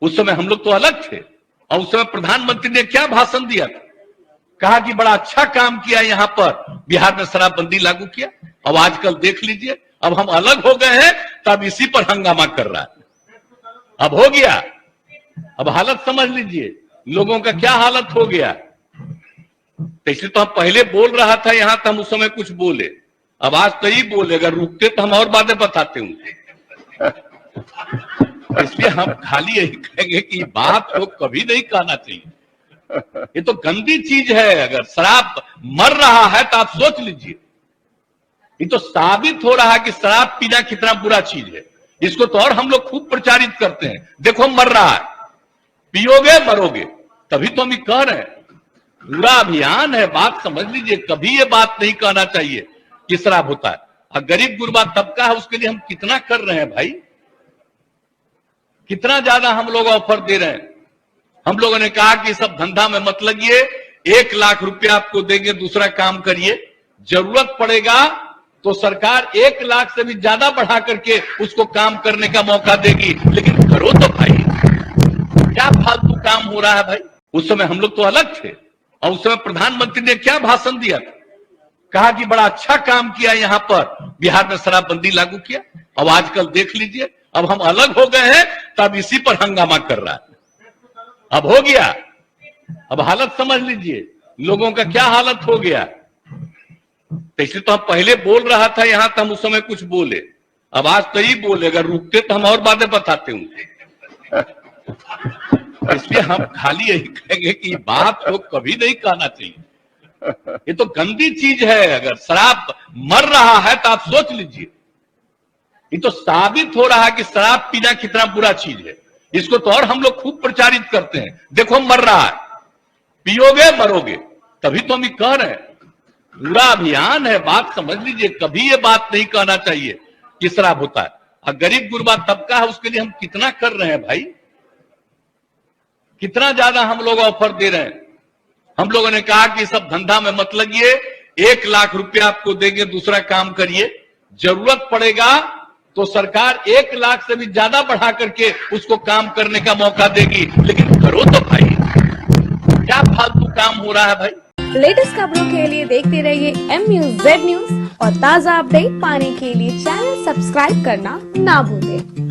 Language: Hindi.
उस समय हम लोग तो अलग थे। और उस समय प्रधानमंत्री ने क्या भाषण दिया था, कहा कि बड़ा अच्छा काम किया यहां पर, बिहार में शराबबंदी लागू किया। अब आजकल देख लीजिए, अब हम अलग हो गए हैं तब इसी पर हंगामा कर रहा है। अब हो गया, अब हालत समझ लीजिए लोगों का क्या हालत हो गया। तो इसलिए तो हम पहले बोल रहा था यहां, तो हम उस समय कुछ बोले, अब आज तो ही बोले, अगर रुकते तो हम और बातें बताते उनसे। इसलिए हम खाली यही कहेंगे कि बात को कभी नहीं कहना चाहिए। ये तो गंदी चीज है। अगर शराब मर रहा है तो आप सोच लीजिए, ये तो साबित हो रहा है कि शराब पीना कितना बुरा चीज है। इसको तो और हम लोग खूब प्रचारित करते हैं, देखो मर रहा है, पियोगे मरोगे। तभी तो हम ये कह रहे हैं, पूरा अभियान है। बात समझ लीजिए, कभी ये बात नहीं कहना चाहिए कि शराब होता है। और गरीब गुरबा तबका है, उसके लिए हम कितना कर रहे हैं भाई, कितना ज्यादा हम लोग ऑफर दे रहे हैं। हम लोगों ने कहा कि सब धंधा में मत लगिए, 1 लाख रुपया आपको देंगे, दूसरा काम करिए, जरूरत पड़ेगा तो सरकार 1 लाख से भी ज्यादा बढ़ा करके उसको काम करने का मौका देगी। लेकिन करो तो भाई, क्या फालतू काम हो रहा है भाई। उस समय हम लोग तो अलग थे। और उस समय प्रधानमंत्री ने क्या भाषण दिया था, कहा कि बड़ा अच्छा काम किया यहां पर, बिहार में शराबबंदी लागू किया। अब आजकल देख लीजिए, अब हम अलग हो गए हैं तब इसी पर हंगामा कर रहा है। अब हो गया, अब हालत समझ लीजिए लोगों का क्या हालत हो गया। तो इसलिए तो हम पहले बोल रहा था यहां, तो हम उस समय कुछ बोले, अब आज तो ही बोले, अगर रुकते तो हम और बातें बताते उनसे। इसलिए हम खाली यही कहेंगे कि बात को कभी नहीं कहना चाहिए। ये तो गंदी चीज है। अगर शराब मर रहा है तो आप सोच लीजिए, ये तो साबित हो रहा है कि शराब पीना कितना बुरा चीज है। इसको तो और हम लोग खूब प्रचारित करते हैं, देखो मर रहा है, पियोगे मरोगे। तभी तो हम ये कह रहे हैं, पूरा अभियान है। बात समझ लीजिए, कभी ये बात नहीं कहना चाहिए कि शराब होता है। और गरीब गुरबा तबका है, उसके लिए हम कितना कर रहे हैं भाई, कितना ज्यादा हम लोग ऑफर दे रहे हैं। हम लोगों ने कहा कि सब धंधा में मत लगिए, 1 लाख रुपया आपको देंगे, दूसरा काम करिए, जरूरत पड़ेगा तो सरकार 1 लाख से भी ज्यादा बढ़ा करके उसको काम करने का मौका देगी। लेकिन करो तो भाई, क्या फालतू काम हो रहा है भाई। लेटेस्ट खबरों के लिए देखते रहिए MUZ न्यूज और ताज़ा अपडेट पाने के लिए चैनल सब्सक्राइब करना ना भूलें।